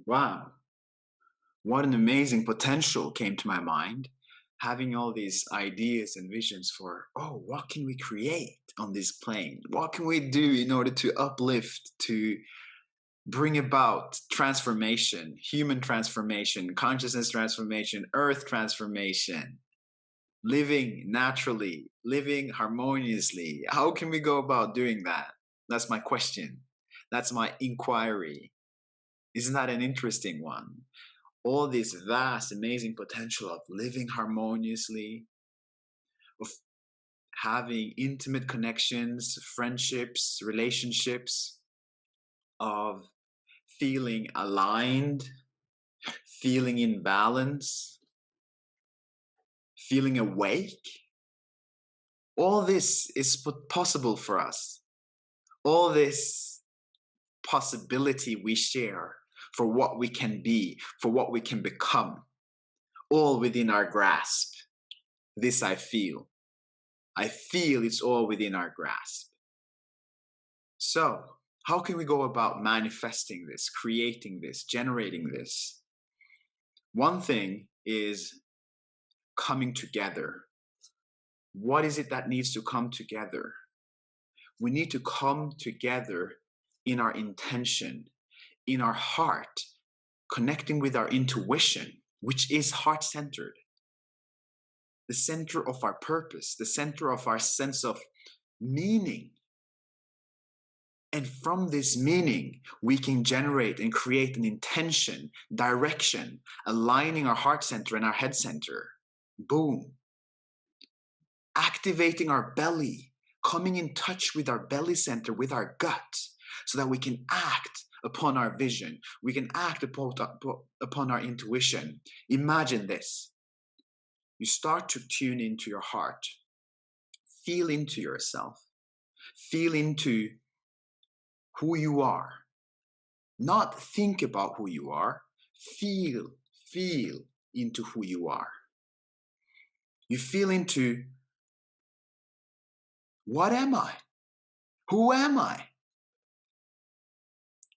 Wow, what an amazing potential came to my mind. Having all these ideas and visions for, oh, what can we create on this plane? What can we do in order to uplift, to bring about transformation, human transformation, consciousness transformation, earth transformation, living naturally, living harmoniously? How can we go about doing that? That's my question. That's my inquiry. Isn't that an interesting one? All this vast, amazing potential of living harmoniously, of having intimate connections, friendships, relationships, of feeling aligned, feeling in balance, feeling awake. All this is possible for us. All this possibility we share for what we can be, for what we can become, all within our grasp. This I feel. I feel it's all within our grasp. So, how can we go about manifesting this, creating this, generating this? One thing is coming together. What is it that needs to come together? We need to come together in our intention, in our heart, connecting with our intuition, which is heart centered, the center of our purpose, the center of our sense of meaning. And from this meaning, we can generate and create an intention, direction, aligning our heart center and our head center. Boom. Activating our belly, coming in touch with our belly center, with our gut, so that we can act upon our vision. We can act upon our intuition. Imagine this. You start to tune into your heart. Feel into yourself. Feel into who you are. Not think about who you are. Feel into who you are. You feel into, what am I? Who am I?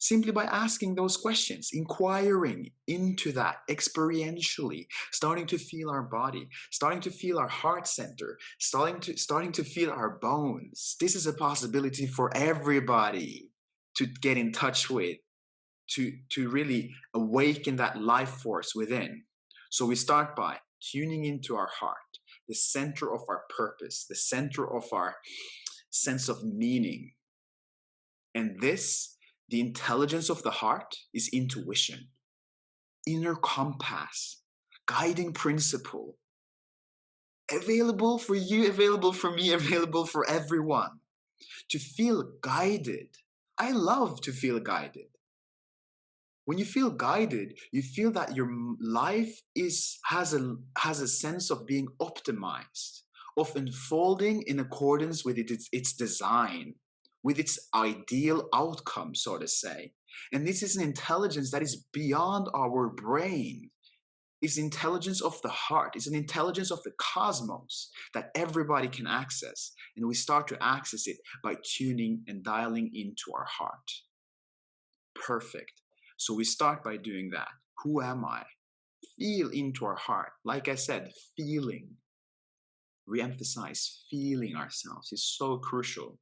Simply by asking those questions, inquiring into that experientially, starting to feel our body, starting to feel our heart center, starting to feel our bones. This is a possibility for everybody to get in touch with, to really awaken that life force within. So we start by tuning into our heart, the center of our purpose, the center of our sense of meaning. And this, the intelligence of the heart, is intuition, inner compass, guiding principle, available for you, available for me, available for everyone. To feel guided. I love to feel guided. When you feel guided, you feel that your life has a sense of being optimized, of unfolding in accordance with its design, with its ideal outcome, so to say. And this is an intelligence that is beyond our brain. It's intelligence of the heart. It's an intelligence of the cosmos that everybody can access. And we start to access it by tuning and dialing into our heart. Perfect. So we start by doing that. Who am I? Feel into our heart. Like I said, feeling. Re-emphasize feeling ourselves is so crucial.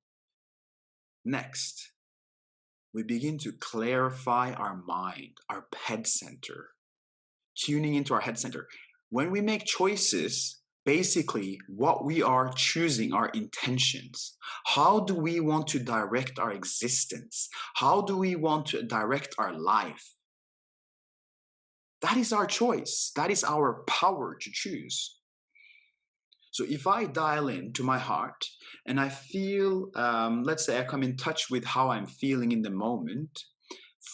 Next, we begin to clarify our mind, our head center. Tuning into our head center. When we make choices, basically what we are choosing are intentions. How do we want to direct our existence? How do we want to direct our life? That is our choice. That is our power to choose. So if I dial in to my heart and I feel, let's say I come in touch with how I'm feeling in the moment,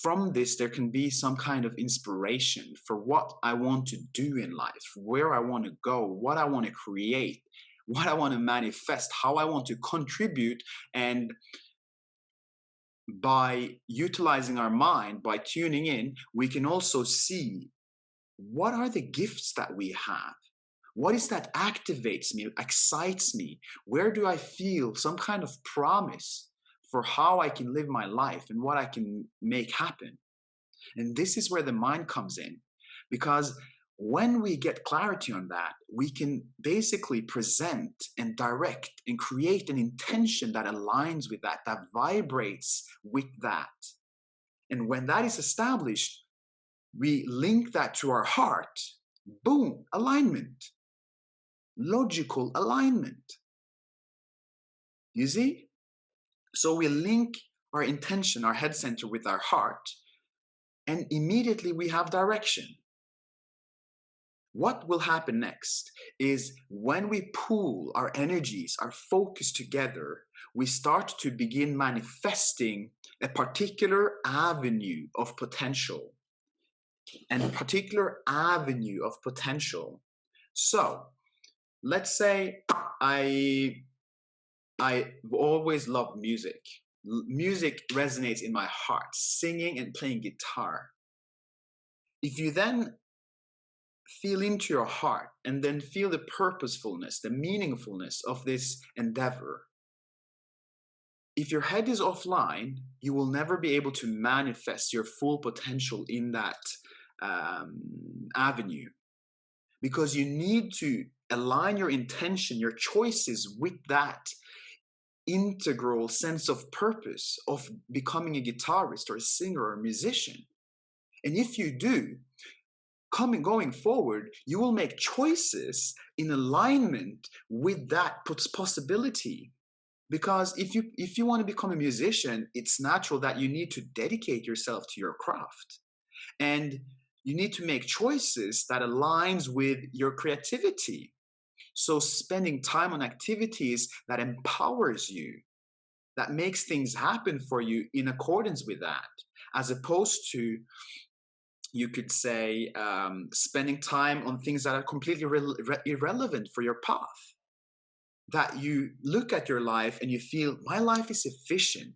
from this, there can be some kind of inspiration for what I want to do in life, where I want to go, what I want to create, what I want to manifest, how I want to contribute. And by utilizing our mind, by tuning in, we can also see what are the gifts that we have. What is that activates me, excites me? Where do I feel some kind of promise for how I can live my life and what I can make happen? And this is where the mind comes in. Because when we get clarity on that, we can basically present and direct and create an intention that aligns with that, that vibrates with that. And when that is established, we link that to our heart. Boom, alignment, logical alignment. You see? So we link our intention, our head center with our heart, and immediately we have direction. What will happen next is when we pool our energies, our focus together, we start to begin manifesting a particular avenue of potential. And a particular avenue of potential. So let's say I always loved music. Music resonates in my heart, singing and playing guitar. If you then feel into your heart and then feel the purposefulness, the meaningfulness of this endeavor, if your head is offline, you will never be able to manifest your full potential in that avenue, because you need to align your intention, your choices with that integral sense of purpose of becoming a guitarist or a singer or a musician. And if you do, going forward, you will make choices in alignment with that possibility. Because if you want to become a musician, it's natural that you need to dedicate yourself to your craft. And you need to make choices that aligns with your creativity. So spending time on activities that empowers you, that makes things happen for you in accordance with that, as opposed to, you could say, spending time on things that are completely irrelevant for your path. That you look at your life and you feel, my life is efficient,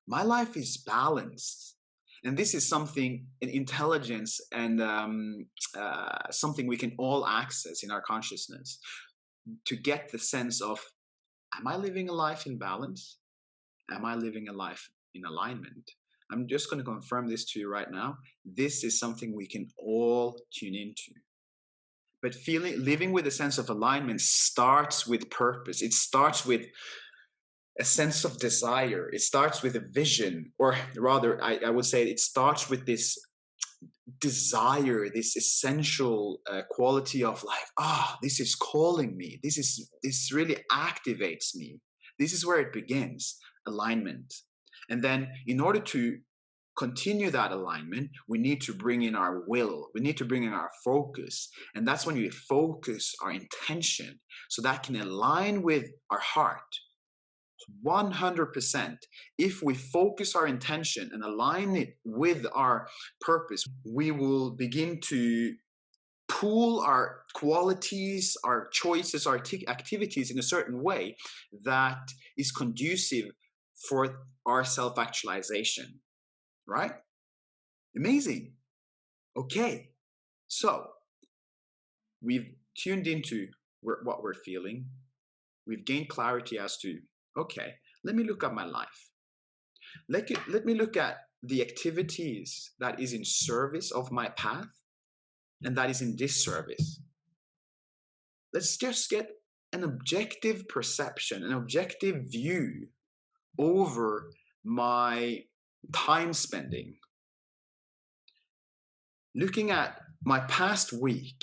my life is balanced. And this is something, an intelligence and something we can all access in our consciousness, to get the sense of, am I living a life in balance? Am I living a life in alignment? I'm just going to confirm this to you right now. This is something we can all tune into. But living with a sense of alignment starts with purpose. It starts with a sense of desire. It starts with a vision, or rather, I would say it starts with this desire, this essential quality of like, this is calling me. This really activates me. This is where it begins, alignment. And then in order to continue that alignment, we need to bring in our will. We need to bring in our focus. And that's when we focus our intention so that can align with our heart. 100%. If we focus our intention and align it with our purpose, we will begin to pool our qualities, our choices, our activities in a certain way that is conducive for our self-actualization. Right? Amazing. Okay. So we've tuned into what we're feeling. We've gained clarity as to, okay, let me look at my life. Let me look at the activities that is in service of my path and that is in disservice. Let's just get an objective perception, an objective view over my time spending. Looking at my past week,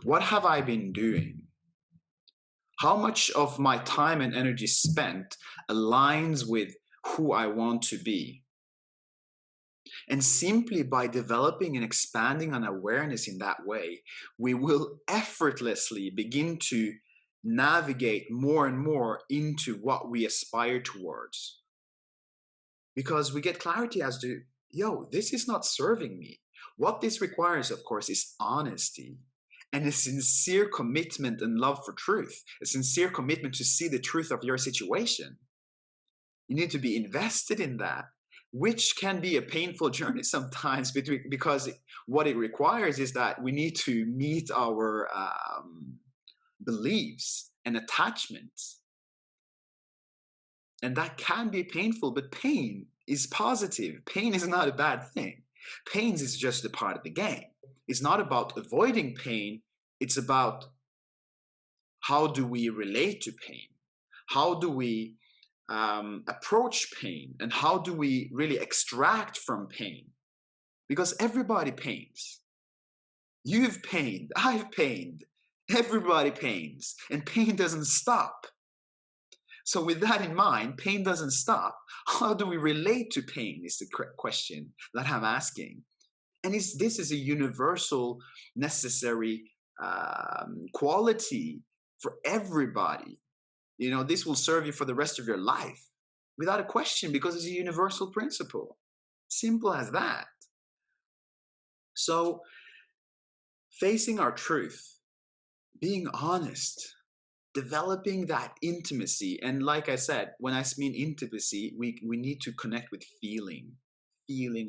what have I been doing? How much of my time and energy spent aligns with who I want to be? And simply by developing and expanding on awareness in that way, we will effortlessly begin to navigate more and more into what we aspire towards. Because we get clarity as to, this is not serving me. What this requires, of course, is honesty and a sincere commitment and love for truth, a sincere commitment to see the truth of your situation. You need to be invested in that, which can be a painful journey sometimes, because what it requires is that we need to meet our beliefs and attachments. And that can be painful, but pain is positive. Pain is not a bad thing. Pains is just a part of the game. It's not about avoiding pain. It's about how do we relate to pain? How do we approach pain? And how do we really extract from pain? Because everybody pains. You've pained, I've pained, everybody pains, and pain doesn't stop. So with that in mind, pain doesn't stop. How do we relate to pain is the question that I'm asking. And this is a universal, necessary quality for everybody. You know, this will serve you for the rest of your life without a question because it's a universal principle. Simple as that. So facing our truth, being honest, developing that intimacy. And like I said, when I mean intimacy, we need to connect with feeling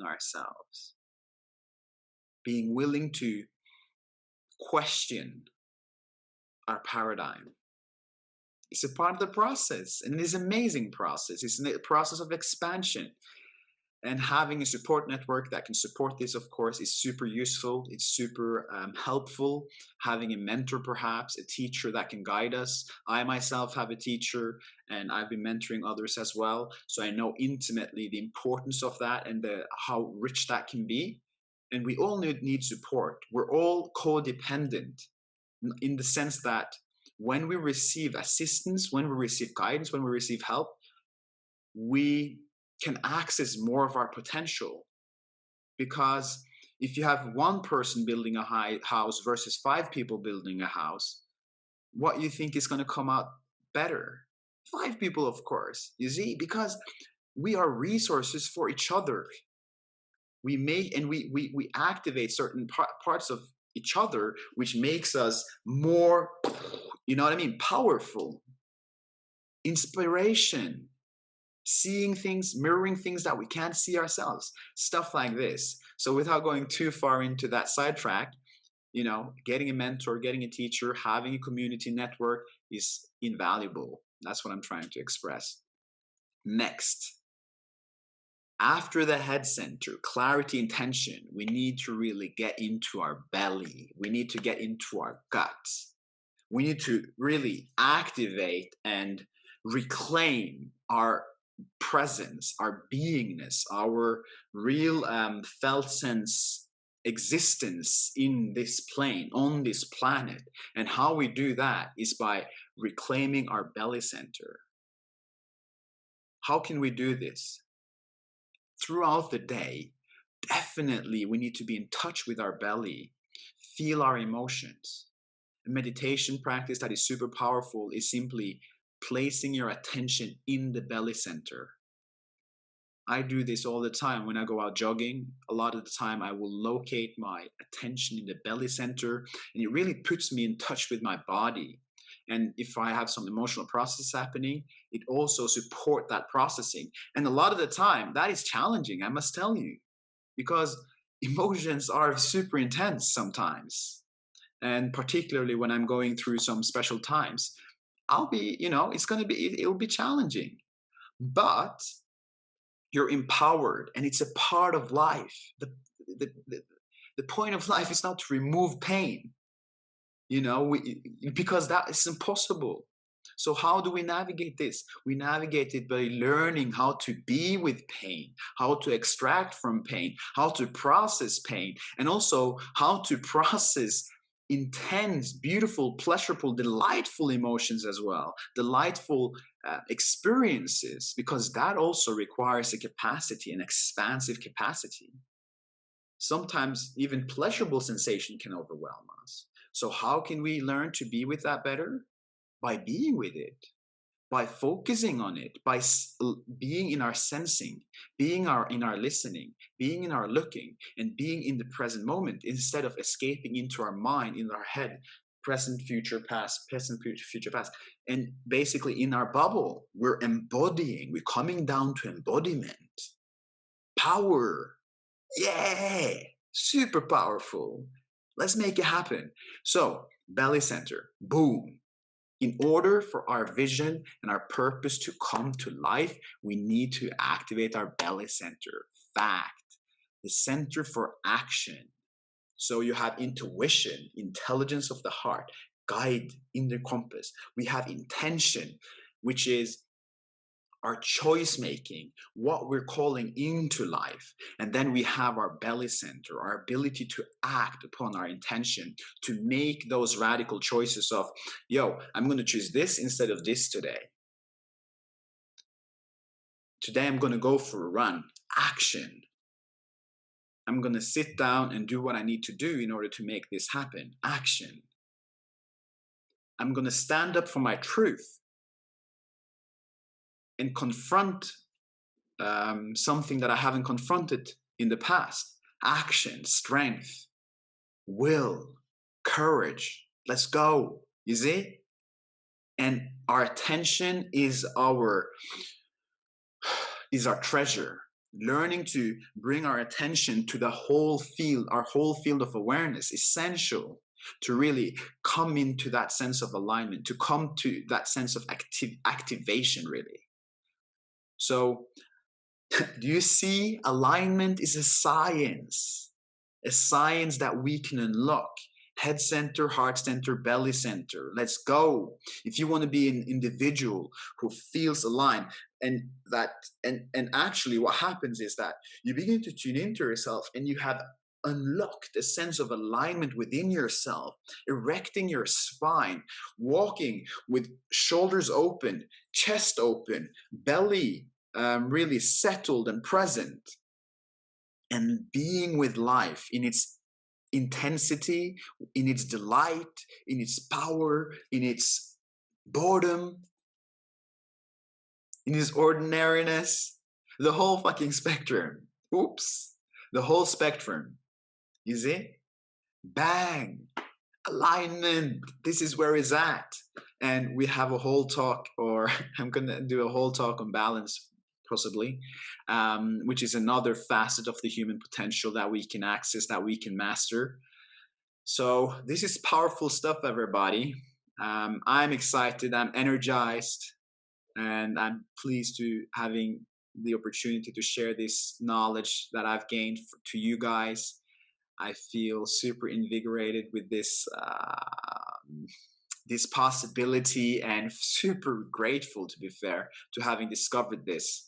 ourselves, being willing to question our paradigm. It's a part of the process, and it's an amazing process. It's a process of expansion. And having a support network that can support this, of course, is super useful. It's super helpful. Having a mentor, perhaps, a teacher that can guide us. I myself have a teacher, and I've been mentoring others as well. So I know intimately the importance of that and how rich that can be. And we all need support. We're all codependent in the sense that when we receive assistance, when we receive guidance, when we receive help, we can access more of our potential. Because if you have one person building a house versus 5 people building a house, what you think is going to come out better? 5 people, of course, you see, because we are resources for each other. We make and we activate certain parts of each other, which makes us more, you know what I mean, powerful. Inspiration, seeing things, mirroring things that we can't see ourselves, stuff like this. So without going too far into that sidetrack, you know, getting a mentor, getting a teacher, having a community network is invaluable. That's what I'm trying to express. Next, after the head center, clarity, intention, we need to really get into our belly. We need to get into our guts. We need to really activate and reclaim our presence, our beingness, our real felt sense existence in this plane, on this planet. And how we do that is by reclaiming our belly center. How can we do this? Throughout the day, definitely we need to be in touch with our belly, feel our emotions. A meditation practice that is super powerful is simply placing your attention in the belly center. I do this all the time when I go out jogging. A lot of the time I will locate my attention in the belly center, and it really puts me in touch with my body. And if I have some emotional process happening, it also supports that processing. And a lot of the time that is challenging, I must tell you, because emotions are super intense sometimes. And particularly when I'm going through some special times, I'll be, you know, it'll be challenging. But you're empowered, and it's a part of life. The, the, the point of life is not to remove pain, you know, because that is impossible. So how do we navigate this? We navigate it by learning how to be with pain, how to extract from pain, how to process pain, and also how to process intense, beautiful, pleasurable, delightful emotions as well, delightful experiences, because that also requires a capacity, an expansive capacity. Sometimes even pleasurable sensation can overwhelm us. So how can we learn to be with that better? By being with it, by focusing on it, by being in our sensing, being in our listening, being in our looking, and being in the present moment instead of escaping into our mind, in our head, present, future, past, and basically in our bubble. We're embodying, we're coming down to embodiment. Power. Yeah, super powerful. Let's make it happen. So, belly center, boom. In order for our vision and our purpose to come to life, we need to activate our belly center. Fact. the center for action. So you have intuition, intelligence of the heart, guide, inner compass. We have intention, which is our choice making, what we're calling into life. And then we have our belly center, our ability to act upon our intention, to make those radical choices of, yo, I'm going to choose this instead of this today. Today I'm going to go for a run. Action. I'm going to sit down and do what I need to do in order to make this happen. Action. I'm going to stand up for my truth and confront something that I haven't confronted in the past. Action, strength, will, courage. Let's go. You see? And our attention is our treasure. Learning to bring our attention to the whole field, our whole field of awareness, essential to really come into that sense of alignment, to come to that sense of activation, really. So, do you see? Alignment is a science that we can unlock. Head center, heart center, belly center. Let's go. If you want to be an individual who feels aligned, and that and actually what happens is that you begin to tune into yourself and you have unlocked a sense of alignment within yourself, erecting your spine, walking with shoulders open, chest open, belly really settled and present, and being with life in its intensity, in its delight, in its power, in its boredom, in its ordinariness, the whole fucking spectrum. Oops, the whole spectrum. You see? Bang, alignment. This is where it's at. And we have a whole talk, or I'm gonna do a whole talk on balance, possibly, which is another facet of the human potential that we can access, that we can master. So this is powerful stuff, everybody. I'm excited, I'm energized, and I'm pleased to having the opportunity to share this knowledge that I've gained to you guys. I feel super invigorated with this possibility, and super grateful, to be fair, to having discovered this.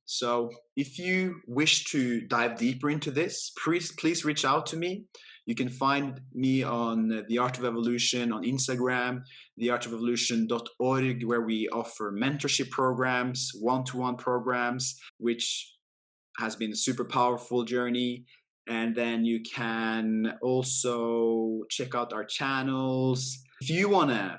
So if you wish to dive deeper into this, please reach out to me. You can find me on The Art of Evolution on Instagram, theartofelution.org, where we offer mentorship programs, one-to-one programs, which has been a super powerful journey. And then you can also check out our channels. If you want to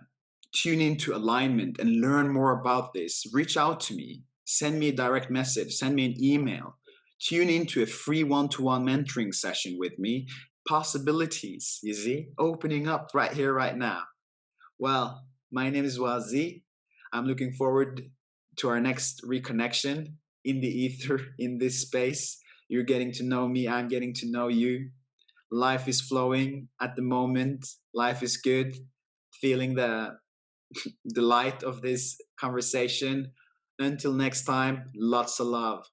tune into alignment and learn more about this, reach out to me. Send me a direct message, send me an email. Tune into a free one-to-one mentoring session with me. Possibilities, you see, opening up right here, right now. Well, my name is Wazi. I'm looking forward to our next reconnection in the ether, in this space. You're getting to know me, I'm getting to know you. Life is flowing at the moment. Life is good. Feeling the light of this conversation. Until next time, lots of love.